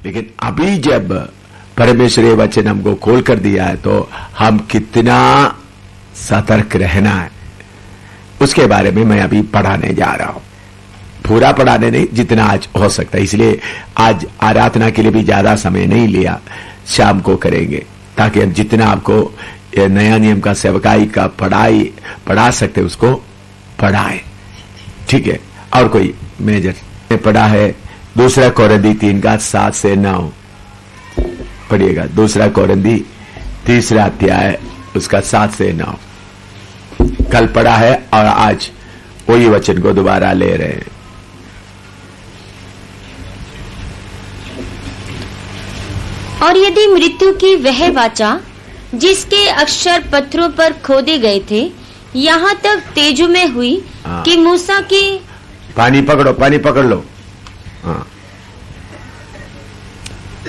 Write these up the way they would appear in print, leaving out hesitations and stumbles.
लेकिन अभी जब परमेश्वर ये वचन हमको खोल कर दिया है तो हम कितना सतर्क रहना है उसके बारे में मैं अभी पढ़ाने जा रहा हूं। पूरा पढ़ाने नहीं, जितना आज हो सकता है। इसलिए आज आराधना के लिए भी ज्यादा समय नहीं लिया, शाम को करेंगे ताकि हम जितना आपको नया नियम का सेवकाई का पढ़ा सकते उसको पढ़ाए। ठीक है। और कोई मेजर ने पढ़ा है 2 कोरिन्थी 3 का 7 से 9 पढ़िएगा। 2 कोरिन्थी 3 अध्याय उसका 7 से 9 कल पढ़ा है और आज वही वचन को दोबारा ले रहे हैं। और यदि मृत्यु की वह वाचा जिसके अक्षर पत्थरों पर खोदे गए थे यहाँ तक तेजो में हुई कि मूसा की पानी पकड़ लो। हाँ,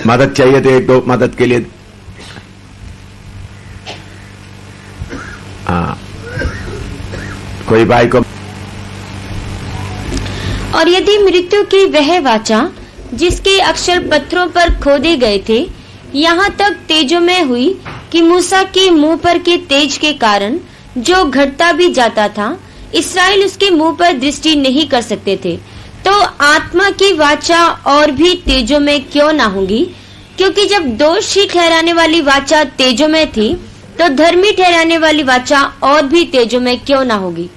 मदद चाहिए तो 1-2 मदद के लिए। हाँ, कोई भाई को। और यदि मृत्यु की वह वाचा जिसके अक्षर पत्थरों पर खोदे गए थे यहाँ तक तेजो में हुई कि मूसा के मुंह पर के तेज के कारण जो घटता भी जाता था इस्राएल उसके मुंह पर दृष्टि नहीं कर सकते थे, तो आत्मा की वाचा और भी तेजो में क्यों ना होगी? क्योंकि जब दोष ही ठहराने वाली वाचा तेजो में थी तो धर्मी ठहराने वाली वाचा और भी तेजो में क्यों ना होगी?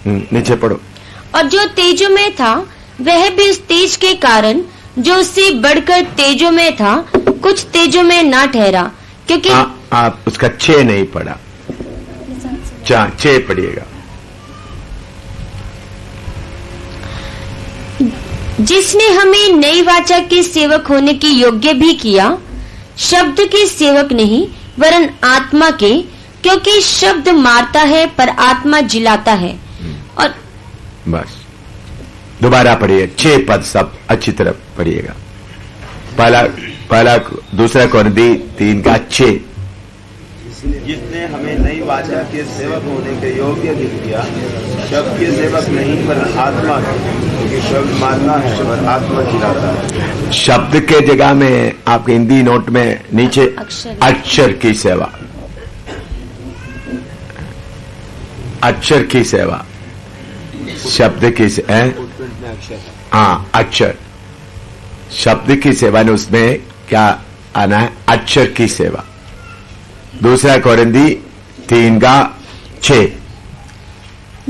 नीचे पढ़ो। और जो तेजो में था वह भी उस तेज के कारण जो उससे बढ़कर तेजो में था कुछ तेजो में ना ठहरा, क्योंकि आप उसका 6 नहीं पढ़ा, 6 पढ़िएगा। जिसने हमें नई वाचा के सेवक होने के योग्य भी किया, शब्द के सेवक नहीं वरन आत्मा के, क्योंकि शब्द मारता है पर आत्मा जिलाता है। और बस दोबारा पढ़िए, 6 पद सब अच्छी तरह पढ़िएगा। पहला 2 कोरिन्थी 3 का 6। जिसने हमें नई वाचा के सेवक होने के योग्य भी किया, शब्द के सेवक नहीं पर आत्मा के, क्योंकि शब्द मारना है पर आत्मा जिलाता है। शब्द के जगह में आपके हिंदी नोट में नीचे अक्षर की सेवा, अक्षर की सेवा, शब्द की अक्षर, शब्द की सेवा ने उसमें क्या आना है? अक्षर की सेवा। 2 कोरिन्थी 3 का 6।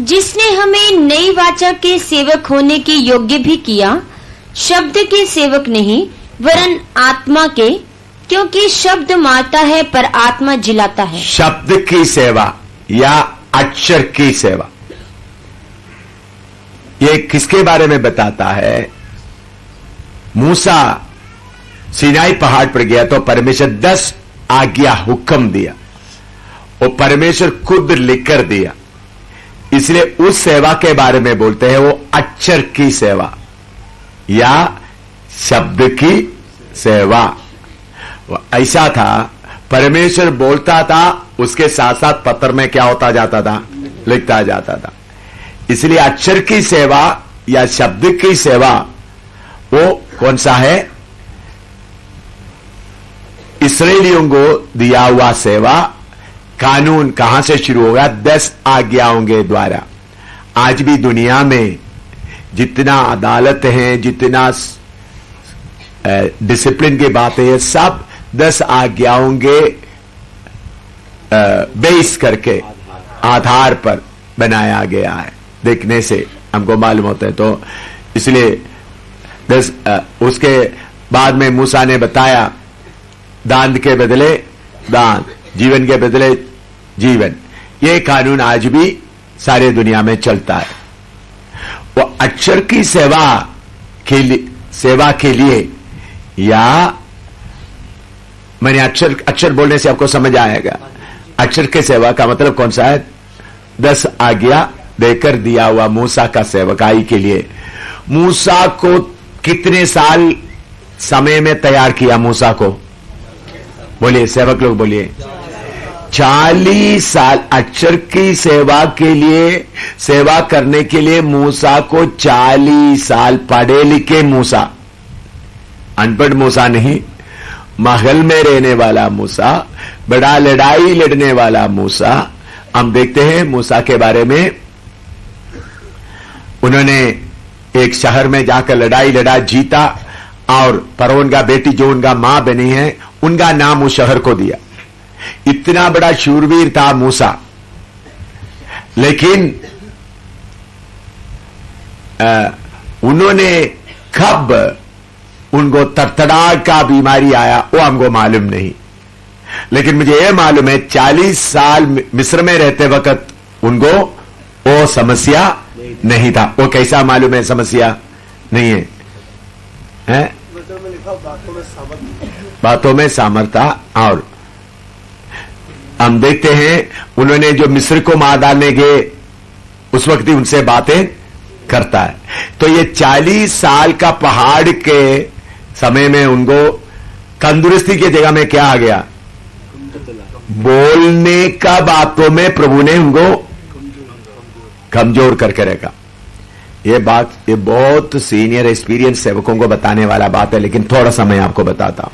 जिसने हमें नई वाचा के सेवक होने के योग्य भी किया, शब्द के सेवक नहीं वरन आत्मा के, क्योंकि शब्द मारता है पर आत्मा जिलाता है। शब्द की सेवा या अक्षर की सेवा, ये किसके बारे में बताता है? मूसा सिनाई पहाड़ पर गया तो परमेश्वर 10 आज्ञा हुक्म दिया, वो परमेश्वर खुद लिखकर दिया, इसलिए उस सेवा के बारे में बोलते हैं वो अक्षर की सेवा या शब्द की सेवा। ऐसा था, परमेश्वर बोलता था, उसके साथ साथ पत्र में क्या होता जाता था? लिखता जाता था। इसलिए अक्षर की सेवा या शब्द की सेवा वो कौन सा है? इस्राएलियों को दिया हुआ सेवा। कानून कहां से शुरू होगा? 10 आज्ञाओं के द्वारा। आज भी दुनिया में जितना अदालत है, जितना डिसिप्लिन की बातें है, सब 10 आज्ञाओं के बेस करके आधार पर बनाया गया है। देखने से हमको मालूम होता है। तो इसलिए 10 उसके बाद में मूसा ने बताया दान के बदले दान, जीवन के बदले जीवन। ये कानून आज भी सारे दुनिया में चलता है। वो अक्षर की सेवा के लिए या मैंने अक्षर बोलने से आपको समझ आएगा। अक्षर के सेवा का मतलब कौन सा है? 10 आज्ञा देकर दिया हुआ मूसा का सेवकाई के लिए। मूसा को कितने साल समय में तैयार किया? मूसा को बोलिए, सेवक लोग बोलिए। 40 साल अक्षर की सेवा के लिए, सेवा करने के लिए मूसा को 40 साल, पढ़े लिखे मूसा अनपढ़ मूसा नहीं, महल में रहने वाला मूसा, बड़ा लड़ाई लड़ने वाला मूसा। हम देखते हैं मूसा के बारे में, उन्होंने एक शहर में जाकर लड़ाई लड़ा, जीता, और फरौन का बेटी जो उनका मां बनी है उनका नाम उस शहर को दिया। इतना बड़ा शूरवीर था मूसा। लेकिन उन्होंने कब उनको तड़तड़ा का बीमारी आया वो हमको मालूम नहीं, लेकिन मुझे यह मालूम है 40 साल मिस्र में रहते वक्त उनको वो समस्या नहीं था। वो कैसा मालूम है समस्या नहीं है, हैं? बातों में सामर्थ्य। और हम देखते हैं उन्होंने जो मिस्र को मार डालने के उस वक्त ही उनसे बातें करता है। तो ये 40 साल का पहाड़ के समय में उनको तंदुरुस्ती की जगह में क्या आ गया? बोलने का बातों में प्रभु ने उनको कमजोर करके रखा। ये बात, ये बहुत सीनियर एक्सपीरियंस सेवकों को बताने वाला बात है, लेकिन थोड़ा सा मैं आपको बताता हूं।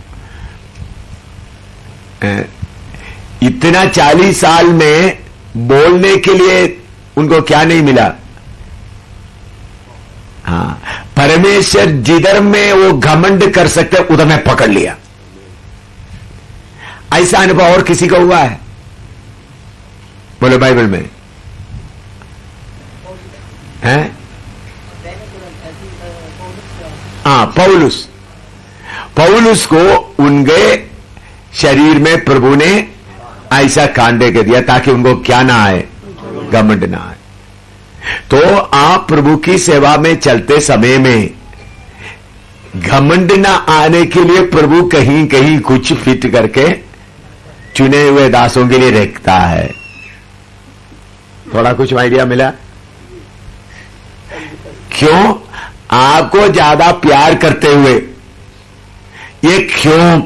इतना 40 साल में बोलने के लिए उनको क्या नहीं मिला? हाँ, परमेश्वर जिधर में वो घमंड कर सकते उधर में पकड़ लिया। ऐसा अनुभव और किसी को हुआ है? बोलो बाइबल में है? हाँ, पौलुस को उनके शरीर में प्रभु ने ऐसा कांडे के दिया ताकि उनको क्या ना आए? घमंड ना आए। तो आप प्रभु की सेवा में चलते समय में घमंड ना आने के लिए प्रभु कहीं कहीं कुछ फिट करके चुने हुए दासों के लिए रखता है। थोड़ा कुछ आइडिया मिला? क्यों? आपको ज्यादा प्यार करते हुए। ये क्यों?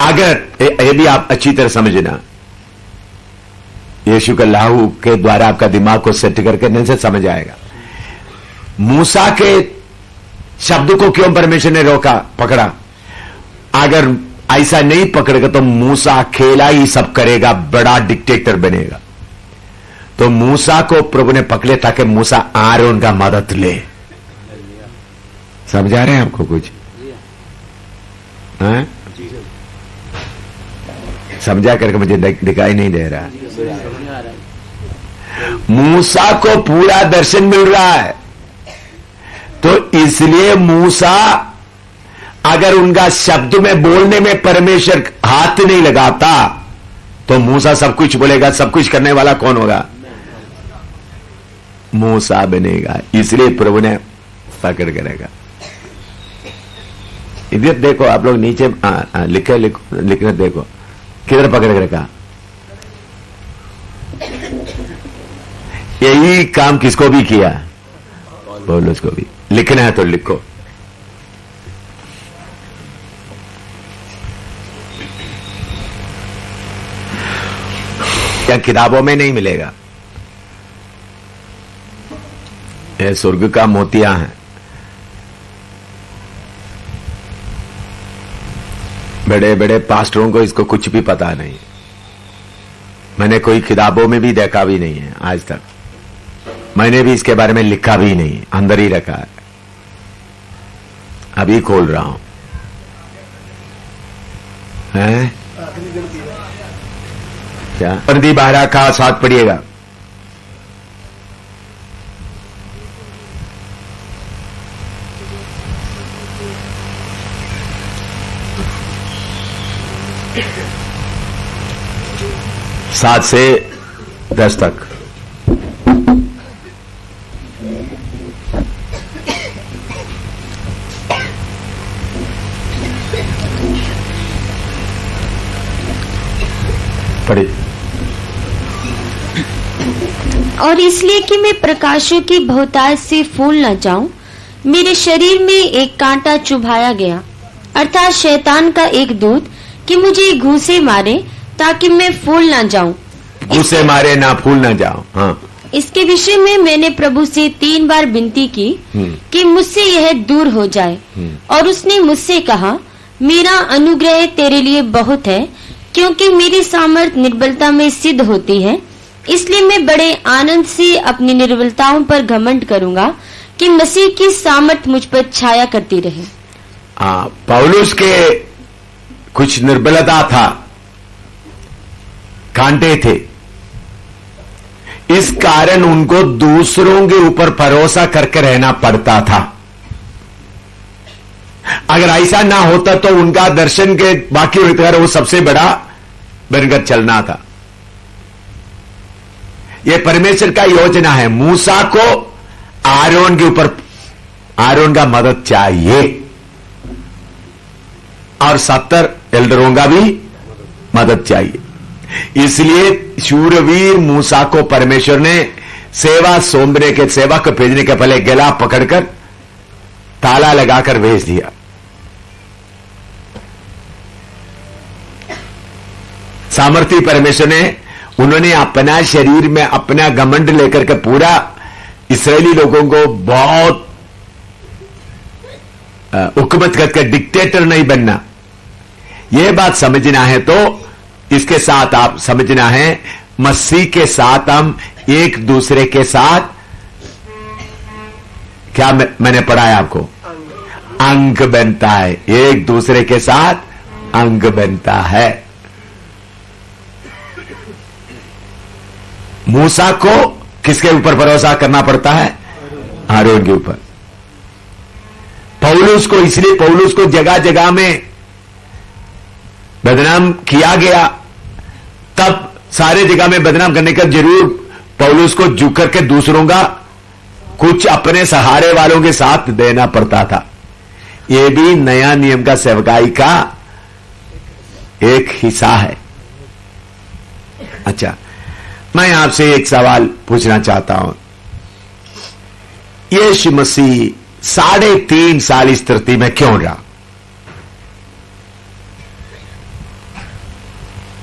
अगर ये भी आप अच्छी तरह समझना, यीशु के लाहू के द्वारा आपका दिमाग को सेट करके नहीं से समझ आएगा। मूसा के शब्द को क्यों परमेश्वर ने रोका, पकड़ा? अगर ऐसा नहीं पकड़ेगा तो मूसा अकेला ही सब करेगा, बड़ा डिक्टेटर बनेगा। तो मूसा को प्रभु ने पकड़े ताकि मूसा आरोन का मदद ले। समझा रहे हैं आपको कुछ? हाँ? समझा करके मुझे दिखाई नहीं दे रहा। मूसा को पूरा दर्शन मिल रहा है, तो इसलिए मूसा अगर उनका शब्द में बोलने में परमेश्वर हाथ नहीं लगाता तो मूसा सब कुछ बोलेगा। सब कुछ करने वाला कौन होगा? मूसा बनेगा। इसलिए प्रभु ने पकड़ करेगा। इधर देखो, आप लोग नीचे लिखने देखो, किधर पकड़ कर रखा? यही काम किसको भी किया? पौलुस को भी। लिखना है तो लिखो। क्या किताबों में नहीं मिलेगा? ये स्वर्ग का मोतिया है। बड़े बड़े पास्टरों को इसको कुछ भी पता नहीं। मैंने कोई किताबों में भी देखा भी नहीं है आज तक। मैंने भी इसके बारे में लिखा भी नहीं, अंदर ही रखा है। अभी खोल रहा हूं। हैं? क्या? बंदी 12 का साथ पढ़िएगा। सात से 10 तक। पढ़े। और इसलिए कि मैं प्रकाशों की बहुतायत से फूल न जाऊं, मेरे शरीर में एक कांटा चुभाया गया, अर्थात शैतान का एक दूत, कि मुझे घूसे मारे ताकि मैं फूल ना जाऊं। घूसे मारे ना फूल ना जाऊं। हाँ, इसके विषय में मैंने प्रभु से 3 बार विनती की कि मुझसे यह दूर हो जाए, और उसने मुझसे कहा, मेरा अनुग्रह तेरे लिए बहुत है, क्योंकि मेरी सामर्थ निर्बलता में सिद्ध होती है। इसलिए मैं बड़े आनंद से अपनी निर्बलताओं पर घमंड करूंगा कि मसीह की सामर्थ मुझ पर छाया करती रहे। पौलुस के कुछ निर्बलता था, कांटे थे, इस कारण उनको दूसरों के ऊपर भरोसा करके रहना पड़ता था। अगर ऐसा ना होता तो उनका दर्शन के बाकी वो सबसे बड़ा बनकर चलना था। यह परमेश्वर का योजना है। मूसा को आरोन के ऊपर, आरोन का मदद चाहिए, और 70 एल्डरों का भी मदद चाहिए। इसलिए शूरवीर मूसा को परमेश्वर ने सेवा सौंपने के, सेवा को भेजने के पहले गला पकड़कर ताला लगाकर भेज दिया। सामर्थी परमेश्वर ने, उन्होंने अपना शरीर में अपना घमंड लेकर के पूरा इस्राएली लोगों को बहुत हुकूमत करके डिक्टेटर नहीं बनना, यह बात समझना है तो इसके साथ आप समझना है, मसीह के साथ हम एक दूसरे के साथ, क्या मैंने पढ़ा है आपको, अंग बनता है, एक दूसरे के साथ अंग बनता है। मूसा को किसके ऊपर भरोसा करना पड़ता है? आरोन के ऊपर। पौलुस को, इसलिए पौलुस को जगह जगह में बदनाम किया गया। तब सारे जगह में बदनाम करने का जरूर पौलुस को झुक करके दूसरों का कुछ अपने सहारे वालों के साथ देना पड़ता था। यह भी नया नियम का सेवकाई का एक हिस्सा है। अच्छा, मैं आपसे एक सवाल पूछना चाहता हूं। यीशु मसीह 3.5 साल इस धरती में क्यों रहा?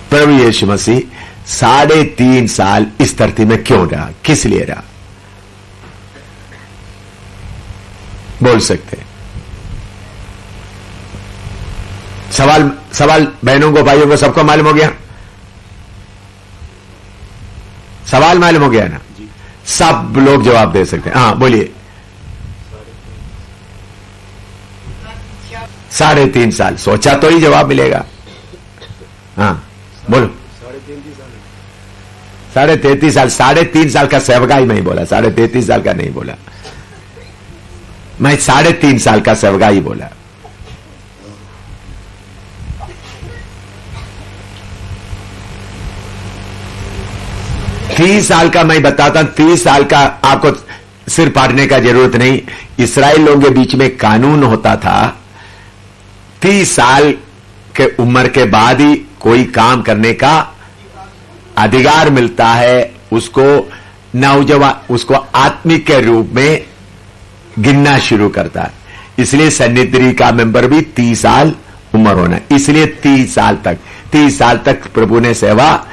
प्रभु यीशु मसीह 3.5 साल इस धरती में क्यों रहा? किस लिए रहा? बोल सकते हैं? सवाल बहनों को, भाइयों को, सबको मालूम हो गया? सवाल मालूम हो गया ना? सब लोग जवाब दे सकते हैं। हाँ, बोलिए। 3.5 साल सोचा तो ही जवाब मिलेगा। हाँ, बोलो। 33.5 साल। 3.5 साल का सेवकाई नहीं बोला, 33.5 साल का नहीं बोला, मैं 3.5 साल का सेवकाई बोला। तीस साल का मैं बताता, 30 साल का आपको सिर पाटने का जरूरत नहीं। इस्राएल लोगों के बीच में कानून होता था, 30 साल के उम्र के बाद ही कोई काम करने का अधिकार मिलता है। उसको नौजवान, उसको आत्मिक के रूप में गिनना शुरू करता है। इसलिए सन्निधि का मेंबर भी 30 साल उम्र होना, इसलिए 30 साल तक प्रभु ने सेवा,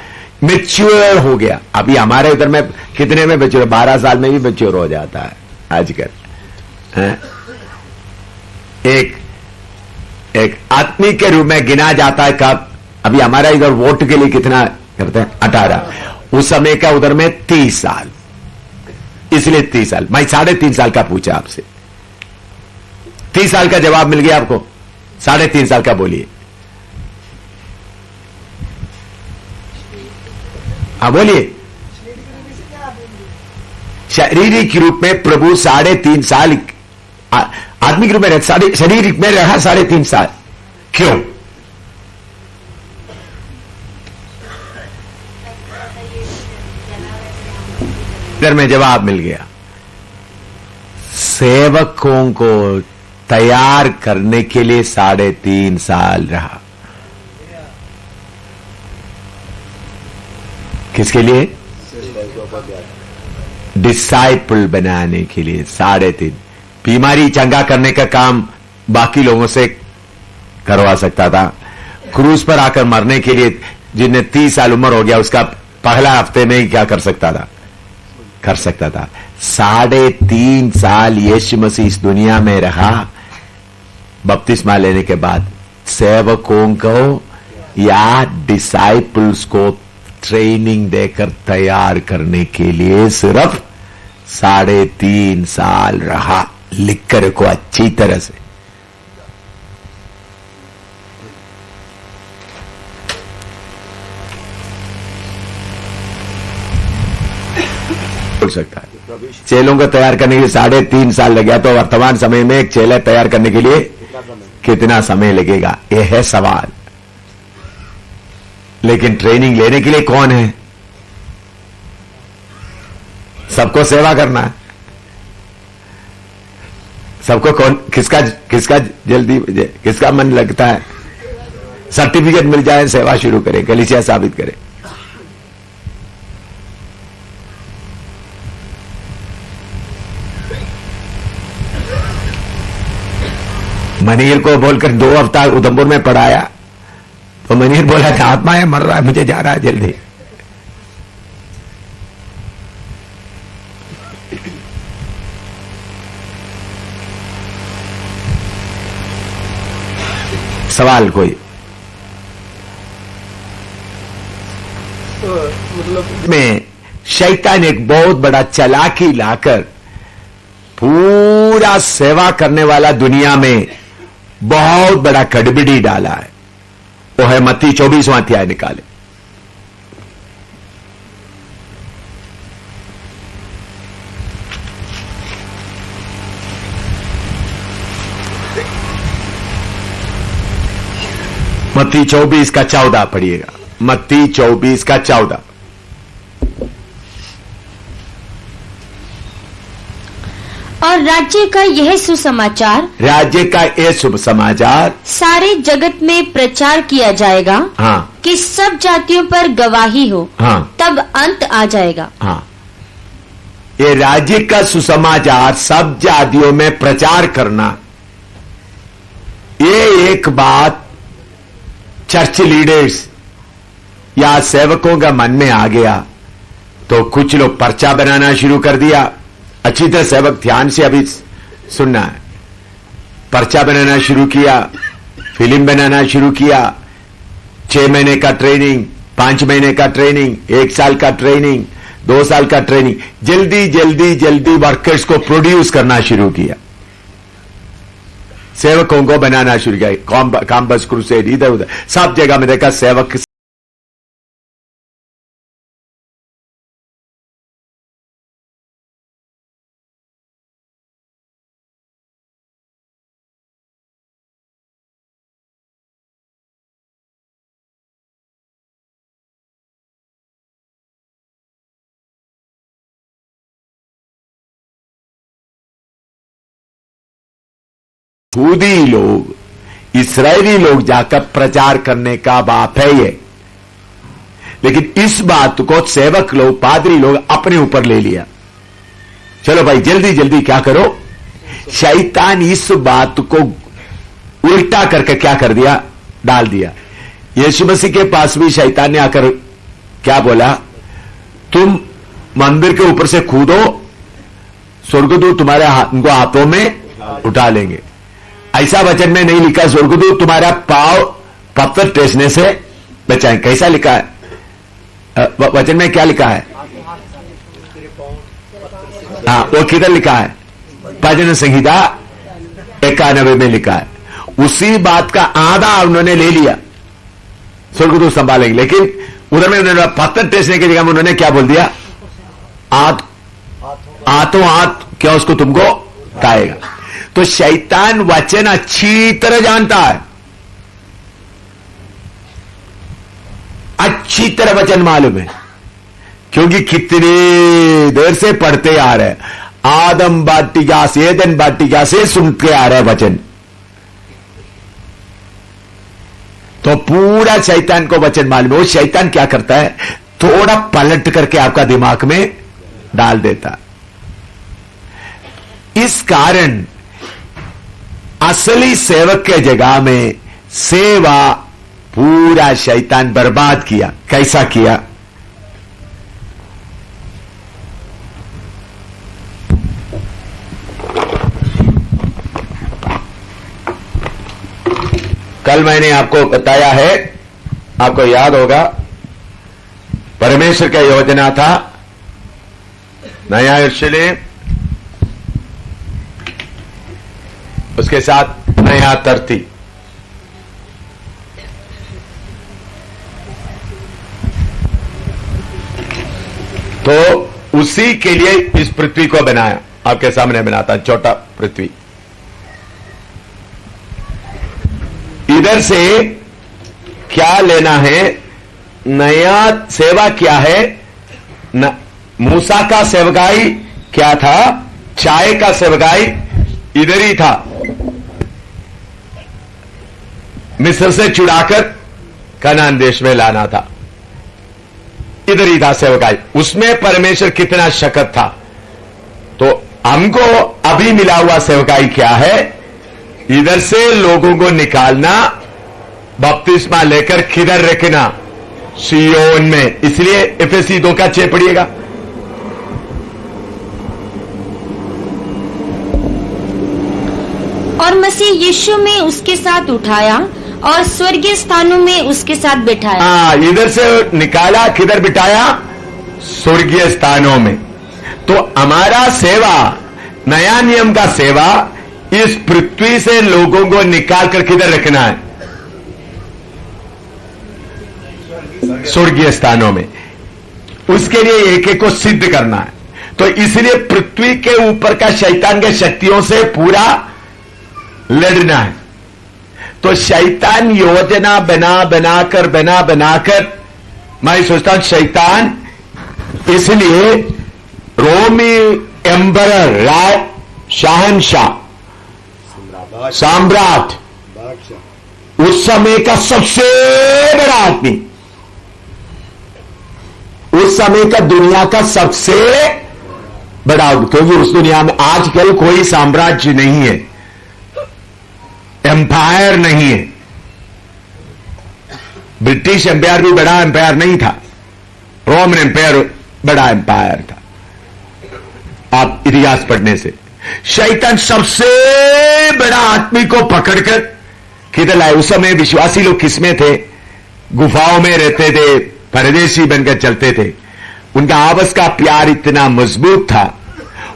मैच्योर हो गया। अभी हमारे उधर में कितने में मैच्योर? 12 साल में भी मैच्योर हो जाता है आजकल। एक आत्मिक के रूप में गिना जाता है कब? अभी हमारा इधर वोट के लिए कितना करते हैं? 18। उस समय का उधर में 30 साल, इसलिए 30 साल। मैं 3.5 साल का पूछा आपसे, 30 साल का जवाब मिल गया आपको? 3.5 साल का बोलिए। हाँ, बोलिए। शारीरिक रूप में प्रभु 3.5 साल, आदमी के रूप में शरीर में रहा 3.5 साल, क्यों? इधर में जवाब मिल गया। सेवकों को तैयार करने के लिए 3.5 साल रहा। किसके लिए? डिसाइपल बनाने के लिए 3.5। बीमारी चंगा करने का काम बाकी लोगों से करवा सकता था। क्रूज पर आकर मरने के लिए जिन्हें 30 साल उम्र हो गया, उसका पहला हफ्ते में ही क्या कर सकता था? कर सकता था। 3.5 साल यीशु मसीह इस दुनिया में रहा। बपतिस्मा लेने के बाद सेवकों को या डिसाइपल्स को ट्रेनिंग देकर तैयार करने के लिए सिर्फ 3.5 साल रहा। लिखकर को अच्छी तरह से बोल सकता है। चेलों को तैयार करने के लिए 3.5 साल लग गया, तो वर्तमान समय में एक चेला तैयार करने के लिए कितना समय लगेगा, यह है सवाल। लेकिन ट्रेनिंग लेने के लिए कौन है? सबको सेवा करना है। सबको कौन, किसका जल्दी, किसका मन लगता है सर्टिफिकेट मिल जाए, सेवा शुरू करें, कलीसिया साबित करें। मनीर को बोलकर 2 हफ्ता उधमपुर में पढ़ाया, तो मनीर बोला था आत्मा है, मर रहा है, मुझे जा रहा है जल्दी। सवाल कोई? मतलब में शैतान एक बहुत बड़ा चालाकी लाकर पूरा सेवा करने वाला दुनिया में बहुत बड़ा गड़बड़ी डाला है। वो है मत्ती 24वां अध्याय निकाले। मत्ती 24 का 14 पढ़िएगा। मत्ती 24 का 14। और राज्य का यह सुसमाचार, राज्य का यह शुभ समाचार सारे जगत में प्रचार किया जाएगा। हाँ, कि सब जातियों पर गवाही हो। हाँ, तब अंत आ जाएगा। हाँ, ये राज्य का सुसमाचार सब जातियों में प्रचार करना, ये एक बात चर्च लीडर्स या सेवकों का मन में आ गया, तो कुछ लोग पर्चा बनाना शुरू कर दिया। अच्छी तरह सेवक ध्यान से अभी सुनना है। पर्चा बनाना शुरू किया, फिल्म बनाना शुरू किया, 6 महीने का ट्रेनिंग, 5 महीने का ट्रेनिंग, 1 साल का ट्रेनिंग, 2 साल का ट्रेनिंग, जल्दी जल्दी जल्दी वर्कर्स को प्रोड्यूस करना शुरू किया, सेवकों को बनाना शुरू किया। कैंपस क्रूसेड इधर उधर सब जगह में देखा सेवक यहूदी लोग, इस्राएली लोग जाकर प्रचार करने का बात है ये। लेकिन इस बात को सेवक लोग, पादरी लोग अपने ऊपर ले लिया। चलो भाई जल्दी जल्दी क्या करो। शैतान इस बात को उल्टा करके क्या कर दिया, डाल दिया। यीशु मसीह के पास भी शैतान ने आकर क्या बोला, तुम मंदिर के ऊपर से कूदो, स्वर्गदूत तुम्हारे उनको हाथों में उठा लेंगे। ऐसा वचन में नहीं लिखा स्वर्गदूत तुम्हारा पांव पत्थर टेसने से बचाएं। कैसा लिखा है वचन में, क्या लिखा है? हाँ, वो किधर लिखा है? भजन संहिता 91 में लिखा है। उसी बात का आधा उन्होंने ले लिया, स्वर्गदूत संभालेंगे। लेकिन उधर में उन्होंने पत्थर टेसने की जगह में उन्होंने क्या बोल दिया, हाथों हाथ क्या उसको तुमको खाएगा। तो शैतान वचन अच्छी तरह जानता है, अच्छी तरह वचन मालूम है, क्योंकि कितनी देर से पढ़ते आ रहे, आदम वाटिका से, एदन वाटिका से सुनते आ रहे वचन। तो पूरा शैतान को वचन मालूम है। वो शैतान क्या करता है, थोड़ा पलट करके आपका दिमाग में डाल देता। इस कारण असली सेवक के जगह में सेवा पूरा शैतान बर्बाद किया। कैसा किया? कल मैंने आपको बताया है, आपको याद होगा, परमेश्वर का योजना था नया यरूशलेम, उसके साथ नया धरती। तो उसी के लिए इस पृथ्वी को बनाया, आपके सामने बनाता छोटा पृथ्वी। इधर से क्या लेना है, नया सेवा क्या है, मूसा का सेवकाई क्या था, चाय का सेवकाई इधर ही था, मिस्र से छुड़ाकर कनान देश में लाना था, इधर ही था सेवकाई। उसमें परमेश्वर कितना शक्ति था। तो हमको अभी मिला हुआ सेवकाई क्या है, इधर से लोगों को निकालना, बपतिस्मा लेकर किधर रखना, सियोन में। इसलिए एफएसी 2:6 पढ़िएगा। और मसीह यीशु में उसके साथ उठाया और स्वर्गीय स्थानों में उसके साथ बिठाया। हाँ, इधर से निकाला, किधर बिठाया, स्वर्गीय स्थानों में। तो हमारा सेवा, नया नियम का सेवा, इस पृथ्वी से लोगों को निकाल कर किधर रखना है, स्वर्गीय स्थानों में। उसके लिए एक एक को सिद्ध करना है। तो इसलिए पृथ्वी के ऊपर का शैतान के शक्तियों से पूरा लड़ना है। तो शैतान योजना बनाकर मैं सोचता हूं शैतान, इसलिए रोमी एम्बरर, राय, शहनशाह, सम्राट, उस समय का सबसे बड़ा आदमी, उस समय का दुनिया का सबसे बड़ा, क्योंकि उस दुनिया में आजकल कोई साम्राज्य नहीं है, एम्पायर नहीं है। ब्रिटिश एम्पायर भी बड़ा एम्पायर नहीं था, रोमन एम्पायर बड़ा एम्पायर था। आप इतिहास पढ़ने से शैतान सबसे बड़ा आदमी को पकड़कर किधर लाए। उस समय विश्वासी लोग किसमें थे, गुफाओं में रहते थे, परदेशी बनकर चलते थे। उनका आपस का प्यार इतना मजबूत था,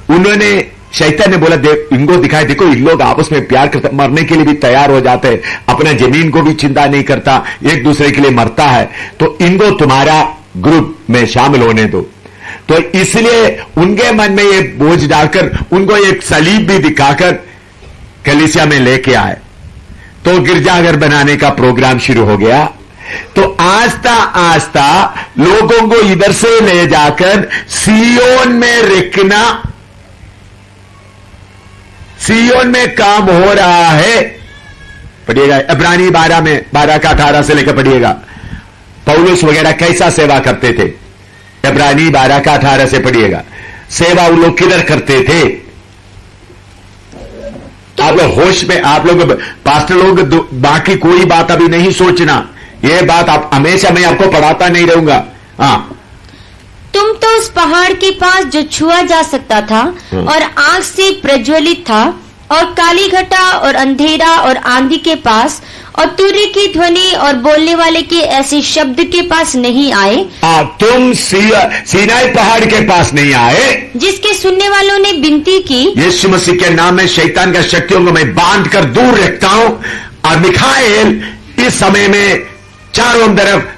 उन्होंने, शैतान ने बोला, देख इनको दिखाई, देखो इन लोग आपस में प्यार करते, मरने के लिए भी तैयार हो जाते हैं, अपना जमीन को भी चिंता नहीं करता, एक दूसरे के लिए मरता है, तो इनको तुम्हारा ग्रुप में शामिल होने दो। तो इसलिए उनके मन में ये बोझ डालकर उनको एक सलीब भी दिखाकर कलीसिया में लेके आए। तो गिरजाघर बनाने का प्रोग्राम शुरू हो गया। तो आस्ता आस्ता लोगों को इधर से ले जाकर सियोन में रखना, सियोन में काम हो रहा है। पढ़िएगा इब्रानी 12 में 12:18 से लेकर पढ़िएगा, पौलुस वगैरह कैसा सेवा करते थे। इब्रानी 12:18 से पढ़िएगा, सेवा वो लोग किधर करते थे। आप लोग होश में, आप लोग पास्टर लोग बाकी कोई बात अभी नहीं सोचना, ये बात आप हमेशा मैं आपको पढ़ाता नहीं रहूंगा। हाँ, तुम तो उस पहाड़ के पास जो छुआ जा सकता था और आग से प्रज्वलित था, और काली घटा और अंधेरा और आंधी के पास और तुरी की ध्वनि और बोलने वाले के ऐसे शब्द के पास नहीं आए। तुम सीनाई पहाड़ के पास नहीं आए, जिसके सुनने वालों ने विनती की, यीशु मसीह के नाम में शैतान का शक्तियों को मैं बांध कर दूर रखता हूं। और मिखाएल इस समय में चारों तरफ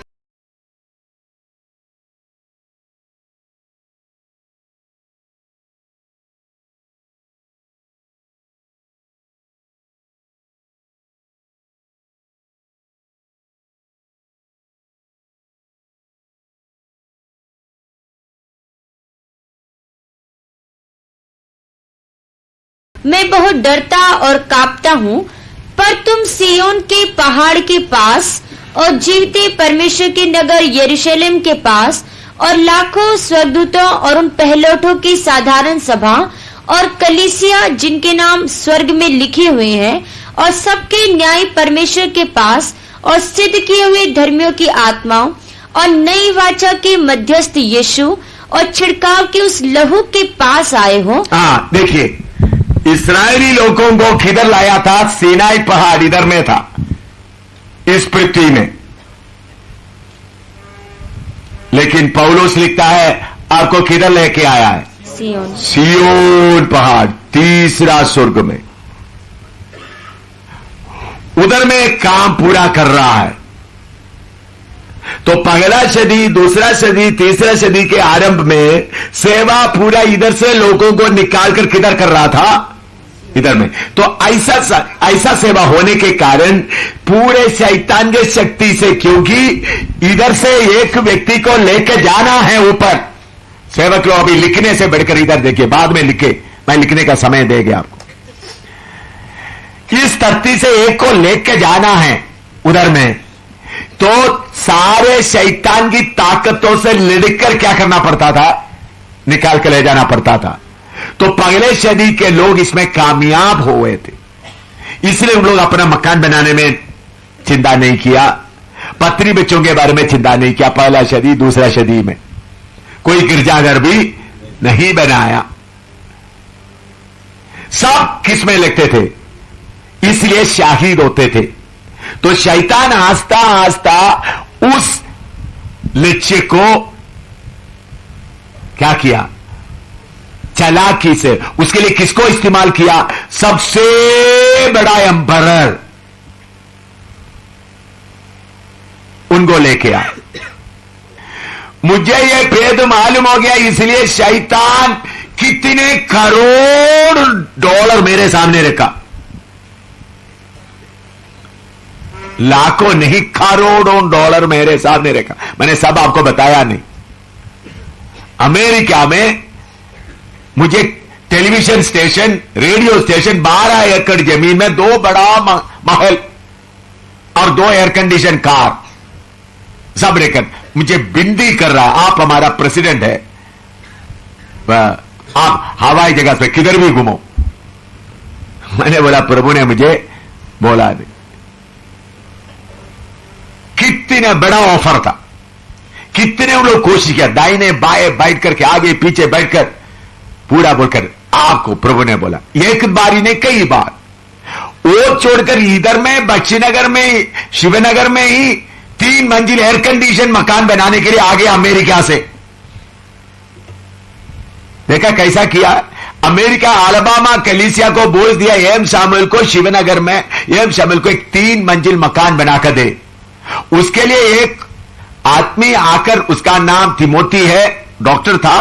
मैं बहुत डरता और कांपता हूँ, पर तुम सियोन के पहाड़ के पास और जीवते परमेश्वर के नगर यरूशलेम के पास और लाखों स्वर्गदूतों और उन पहलौठों की साधारण सभा और कलीसिया जिनके नाम स्वर्ग में लिखे हुए हैं, और सबके न्याय परमेश्वर के पास और सिद्ध किए हुए धर्मियों की आत्माओं और नई वाचा के मध्यस्थ यीशु और छिड़काव के उस लहू के पास आए हो। हाँ, देखिए, इस्राएली लोगों को किधर लाया था, सीनाई पहाड़ इधर में था, इस पृथ्वी में। लेकिन पौलुस लिखता है आपको किधर लेके आया है? सियोन। सियोन पहाड़, तीसरा स्वर्ग में। उधर में काम पूरा कर रहा है। तो पहला सदी, दूसरा सदी, तीसरा सदी के आरंभ में सेवा पूरा इधर से लोगों को निकालकर किधर कर रहा था? इधर में। तो ऐसा सेवा होने के कारण पूरे शैतान के शक्ति से, क्योंकि इधर से एक व्यक्ति को लेकर जाना है ऊपर। सेवक लोग अभी लिखने से बढ़कर इधर देखिए, बाद में लिखे, मैं लिखने का समय देगा आपको। इस धरती से एक को लेकर जाना है उधर में, तो सारे शैतान की ताकतों से लड़कर क्या करना पड़ता था? निकाल कर ले जाना पड़ता था। तो पहले सदी के लोग इसमें कामयाब हुए थे, इसलिए उन लोग अपना मकान बनाने में चिंता नहीं किया, पत्री बच्चों के बारे में चिंता नहीं किया। पहला सदी, दूसरा सदी में कोई गिरजाघर भी नहीं बनाया। सब किस में लिखते थे? इसलिए शाहिद होते थे। तो शैतान आस्ता आस्ता उस लक्ष्य को क्या किया? चालाकी से। उसके लिए किसको इस्तेमाल किया? सबसे बड़ा एम्परर, उनको लेके आया। मुझे यह भेद मालूम हो गया, इसलिए शैतान कितने करोड़ डॉलर मेरे सामने रखा। लाखों नहीं, करोड़ों डॉलर मेरे सामने रखा। मैंने सब आपको बताया नहीं। अमेरिका में मुझे टेलीविजन स्टेशन, रेडियो स्टेशन, 12 एकड़ जमीन में 2 बड़ा महल और 2 एयर कंडीशन कार, सब रेकर मुझे बिंदी कर रहा, आप हमारा प्रेसिडेंट है, आप हवाई जगह पे किधर भी घूमो। मैंने बोला प्रभु ने मुझे बोला नहीं। कितने बड़ा ऑफर था, कितने उन लोग कोशिश किया, दाहिने बाएं बैठ करके, आगे पीछे बैठकर, पूरा बोलकर आपको प्रभु ने बोला। एक बार ही नहीं, कई बार। वो छोड़कर इधर में बच्चीनगर में, शिवनगर में ही 3 मंजिल एयर कंडीशन मकान बनाने के लिए आगे अमेरिका से। देखा कैसा किया? अमेरिका अलाबामा कलीसिया को बोल दिया एम शामुएल को शिवनगर में, एम शामुएल को एक 3 मंजिल मकान बनाकर दे। उसके लिए एक आदमी आकर, उसका नाम तिमोथी है, डॉक्टर था,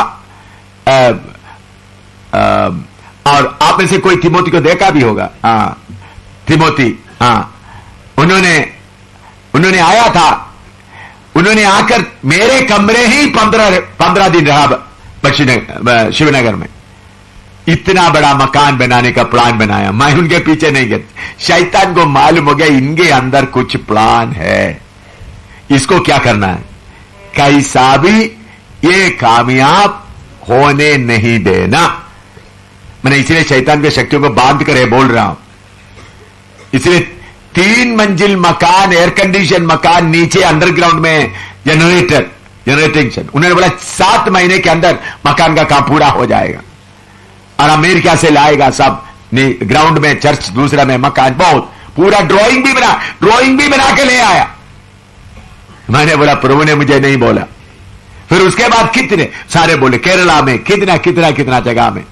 और आप में से कोई तिमोथी को देखा भी होगा। तिमोथी, उन्होंने आया था। उन्होंने आकर मेरे कमरे ही 15 दिन रहा शिवनगर में। इतना बड़ा मकान बनाने का प्लान बनाया। मैं उनके पीछे नहीं गया। शैतान को मालूम हो गया इनके अंदर कुछ प्लान है, इसको क्या करना है, कैसा भी ये कामयाब होने नहीं देना। मैंने इसलिए शैतान के शक्तियों को बांध कर बोल रहा हूं। इसलिए 3 मंजिल मकान, एयर कंडीशन मकान, नीचे अंडरग्राउंड में जनरेटिंग। उन्होंने बोला 7 महीने के अंदर मकान का काम पूरा हो जाएगा और अमेरिका से लाएगा सब, ग्राउंड में चर्च, दूसरा में मकान, बहुत पूरा ड्राइंग भी बना के ले आया। मैंने बोला प्रभु ने मुझे नहीं बोला। फिर उसके बाद कितने सारे बोले, केरला में कितना जगह में।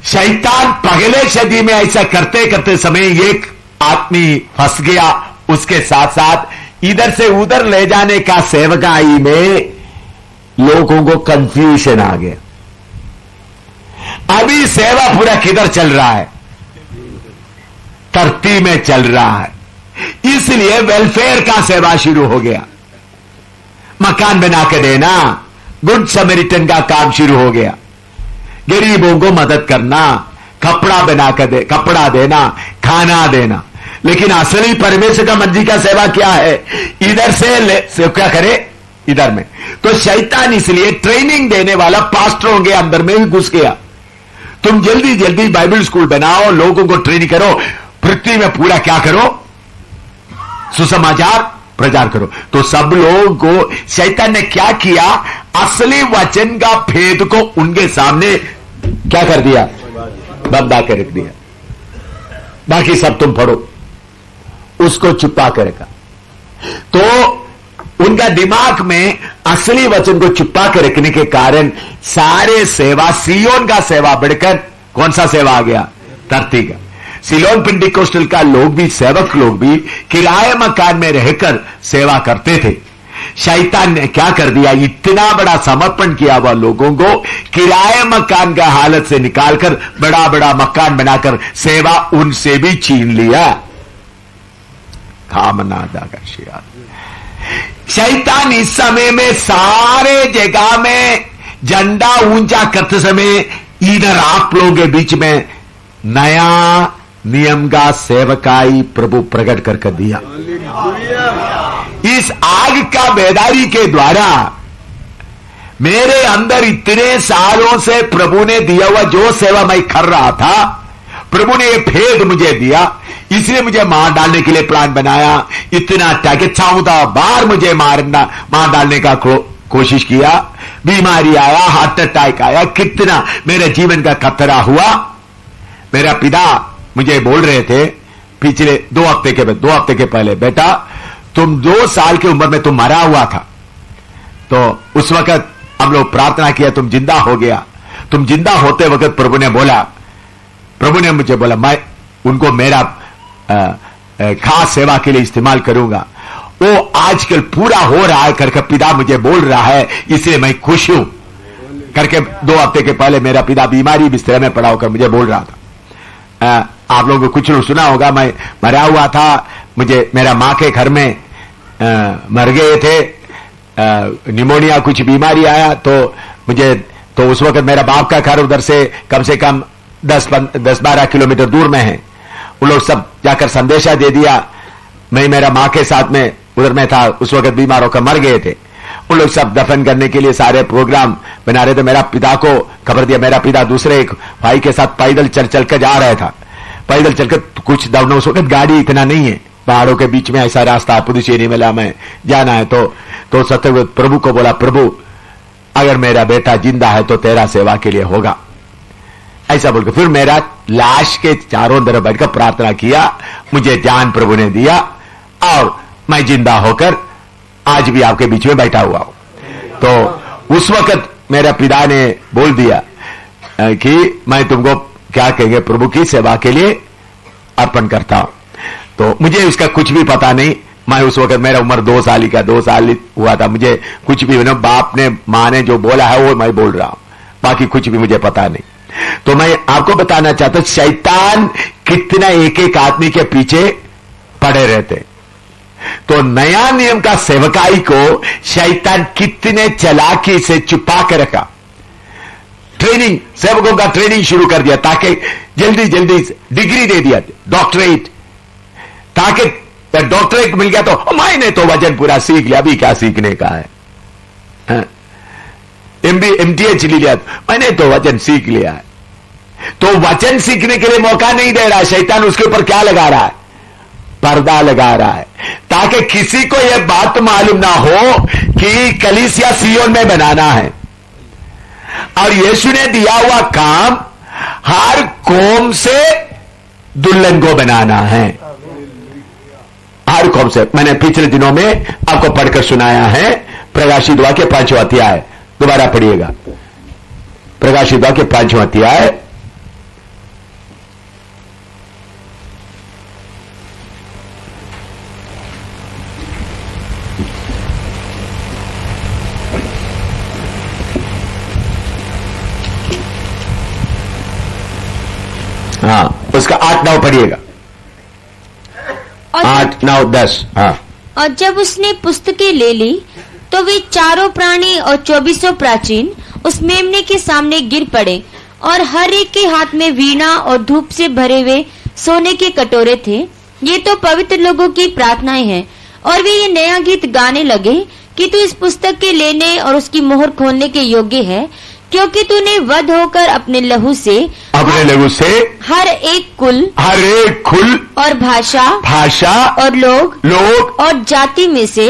शैतान पहले सदी में ऐसा करते करते समय एक आदमी फंस गया, उसके साथ साथ इधर से उधर ले जाने का सेवकाई में लोगों को कंफ्यूजन आ गया। अभी सेवा पूरा किधर चल रहा है? धरती में चल रहा है। इसलिए वेलफेयर का सेवा शुरू हो गया। मकान बना के देना, गुड समरिटन का काम शुरू हो गया। गरीबों को मदद करना, कपड़ा कपड़ा देना, खाना देना। लेकिन असली परमेश्वर का मर्जी का सेवा क्या है? इधर से क्या करे? इधर में। तो शैतान इसलिए ट्रेनिंग देने वाला पास्टरों के अंदर में ही घुस गया। तुम जल्दी बाइबल स्कूल बनाओ, लोगों को ट्रेनिंग करो, पृथ्वी में पूरा क्या करो? सुसमाचार प्रचार करो। तो सब लोगों को शैतान ने क्या किया? असली वचन का भेद को उनके सामने क्या कर दिया? बंदा के रख दिया। बाकी सब तुम पढ़ो। उसको छुपा कर रखा। तो उनका दिमाग में असली वचन को छुपा कर रखने के कारण सारे सेवा, सियोन का सेवा बढ़कर कौन सा सेवा आ गया? धरती का। सिलोन पेंटिकोस्टल का लोग भी, सेवक लोग भी किराए मकान में रहकर सेवा करते थे। शैतान ने क्या कर दिया? इतना बड़ा समर्पण किया हुआ लोगों को किराए मकान का हालत से निकालकर बड़ा बड़ा मकान बनाकर सेवा उनसे भी छीन लिया। कामना दागशिया। शैतान इस समय में सारे जगह में झंडा ऊंचा करते समय इधर आप लोगों के बीच में नया नियम का सेवकाई प्रभु प्रकट करके दिया। इस आग का बेदारी के द्वारा मेरे अंदर इतने सालों से प्रभु ने दिया हुआ जो सेवा मैं कर रहा था, प्रभु ने ये भेद मुझे दिया, इसलिए मुझे मार डालने के लिए प्लान बनाया। इतना अटैक, 14 बार मुझे मार डालने का कोशिश किया। बीमारी आया, हार्ट अटैक आया, कितना मेरे जीवन का खतरा हुआ। मेरा पिता मुझे बोल रहे थे पिछले 2 हफ्ते के पहले, बेटा तुम 2 साल की उम्र में तुम मरा हुआ था, तो उस वक्त हम लोग प्रार्थना किया तुम जिंदा हो गया। तुम जिंदा होते वक्त प्रभु ने मुझे बोला मैं उनको मेरा खास सेवा के लिए इस्तेमाल करूंगा। वो आजकल पूरा हो रहा है करके पिता मुझे बोल रहा है, इसलिए मैं खुश हूं करके 2 हफ्ते के पहले मेरा पिता बीमारी बिस्तर में पड़ा होकर मुझे बोल रहा था। आप लोगों को कुछ लोग सुना होगा, मैं मरा हुआ था, मुझे मेरा मां के घर में मर गए थे, निमोनिया कुछ बीमारी आया, तो उस वक्त मेरा बाप का घर उधर से कम 10-12 किलोमीटर दूर में है। उन लोग सब जाकर संदेशा दे दिया। मैं मेरा मां के साथ में उधर में था, उस वक्त बीमार होकर मर गए थे। उन लोग सब दफन करने के लिए सारे प्रोग्राम बना रहे थे। मेरा पिता को खबर दिया। मेरा पिता दूसरे एक भाई के साथ पैदल चल कर जा रहा था। पैदल चलकर कुछ दौड़ना, उस वक्त गाड़ी इतना नहीं है, पहाड़ों के बीच में ऐसा रास्ता पुदुचेरी में मैं जाना है। तो सत्य प्रभु को बोला, प्रभु अगर मेरा बेटा जिंदा है तो तेरा सेवा के लिए होगा, ऐसा बोलकर फिर मेरा लाश के चारों तरफ बैठकर प्रार्थना किया। मुझे जान प्रभु ने दिया और मैं जिंदा होकर आज भी आपके बीच में बैठा हुआ हूं। तो उस वक्त मेरा पिता ने बोल दिया कि मैं तुमको क्या कहेंगे प्रभु की सेवा के लिए अर्पण करता हूं। तो मुझे उसका कुछ भी पता नहीं। मैं उस वक्त मेरा उम्र 2 साल का 2 साल हुआ था। मुझे कुछ भी बाप ने मां ने जो बोला है वो मैं बोल रहा हूं, बाकी कुछ भी मुझे पता नहीं। तो मैं आपको बताना चाहता हूं शैतान कितना एक एक आदमी के पीछे पड़े रहते। तो नया नियम का सेवकाई को शैतान कितने चालाकी से छुपा कर रखा। ट्रेनिंग, सेवकों का ट्रेनिंग शुरू कर दिया ताकि जल्दी जल्दी डिग्री दे दिया, डॉक्टरेट, ताकि डॉक्टरेट मिल गया तो मैंने तो वचन पूरा सीख लिया, अभी क्या सीखने का है। MTH ले लिया, मैंने तो वचन सीख लिया है। तो वचन सीखने के लिए मौका नहीं दे रहा है शैतान। उसके ऊपर क्या लगा रहा है? पर्दा लगा रहा है, ताकि किसी को यह बात मालूम ना हो कि कलीसिया सियोन में बनाना है। और यीशु ने दिया हुआ काम हर कौम से दुल्हन को बनाना है, हर कौम से। मैंने पिछले दिनों में आपको पढ़कर सुनाया है प्रकाशित वाक्य 5वां अध्याय, दोबारा पढ़िएगा। प्रकाशित वाक्य 5वां अध्याय उसका 8-9 पढ़िएगा। 8-9-10। हाँ। और जब उसने पुस्तकें ले ली तो वे चारों प्राणी और 24 प्राचीन उस मेमने के सामने गिर पड़े, और हर एक के हाथ में वीणा और धूप से भरे हुए सोने के कटोरे थे। ये तो पवित्र लोगों की प्रार्थनाएं हैं। और वे ये नया गीत गाने लगे कि तू इस पुस्तक के लेने और उसकी मोहर खोलने के योग्य है, क्योंकि तूने वध होकर अपने लहू से हर एक कुल और भाषा और लोग और जाति में से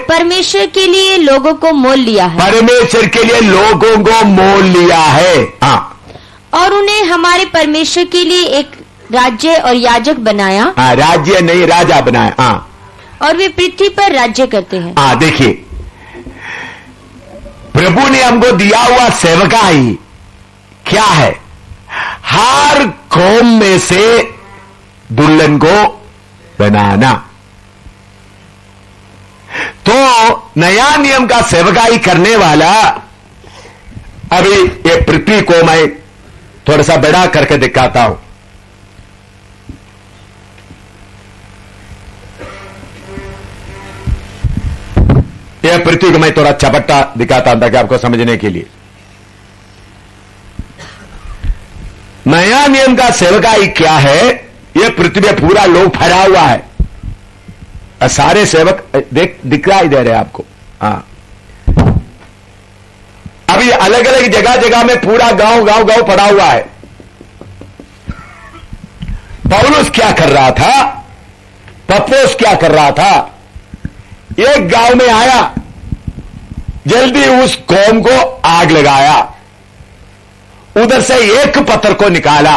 परमेश्वर के लिए लोगों को मोल लिया है। परमेश्वर के लिए लोगों को मोल लिया है। हाँ। और उन्हें हमारे परमेश्वर के लिए एक राज्य और याजक बनाया। हाँ, राज्य नहीं राजा बनाया। हाँ, और वे पृथ्वी पर राज्य करते हैं। हाँ, देखिए प्रभु ने हमको दिया हुआ सेवकाई क्या है? हर कौम में से दुल्हन को बनाना। तो नया नियम का सेवकाई करने वाला, अभी ये पृथ्वी को मैं थोड़ा सा बड़ा करके दिखाता हूं। यह पृथ्वी को मैं थोड़ा चपट्टा दिखाता हूं ताकि आपको समझने के लिए। नया नियम का सेवकाई क्या है? यह पृथ्वी में पूरा लोग फैला हुआ है। सारे सेवक दिखाई दे रहे हैं आपको। हाँ, अभी अलग अलग जगह जगह में पूरा गांव गांव गांव पड़ा हुआ है। पौलुस क्या कर रहा था? पत्रोस क्या कर रहा था? एक गांव में आया, जल्दी उस कौम को आग लगाया, उधर से एक पत्थर को निकाला,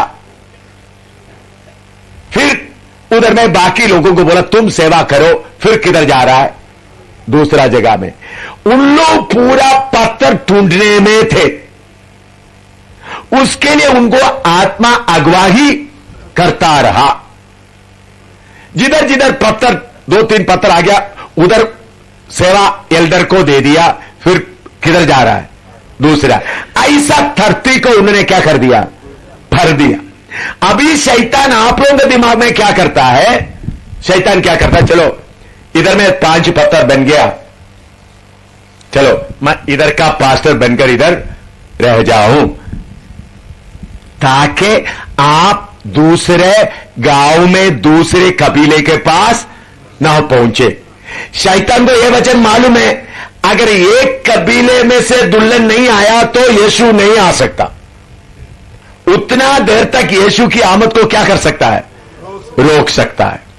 फिर उधर में बाकी लोगों को बोला तुम सेवा करो। फिर किधर जा रहा है? दूसरा जगह में। उन लोग पूरा पत्थर ढूंढने में थे, उसके लिए उनको आत्मा अगवाही करता रहा। जिधर जिधर पत्थर, 2-3 पत्थर आ गया, उधर सेवा एल्डर को दे दिया। फिर किधर जा रहा है? दूसरा। ऐसा धरती को उन्होंने क्या कर दिया? भर दिया। अभी शैतान आप लोगों के दिमाग में क्या करता है? शैतान क्या करता है? चलो इधर में 5 पत्थर बन गया, चलो मैं इधर का पास्टर बनकर इधर रह जाऊं, ताकि आप दूसरे गांव में दूसरे कबीले के पास ना पहुंचे। शैतान को यह वचन मालूम है, अगर एक कबीले में से दुल्हन नहीं आया तो यीशु नहीं आ सकता। उतना देर तक यीशु की आमद को क्या कर सकता है? रोक सकता है।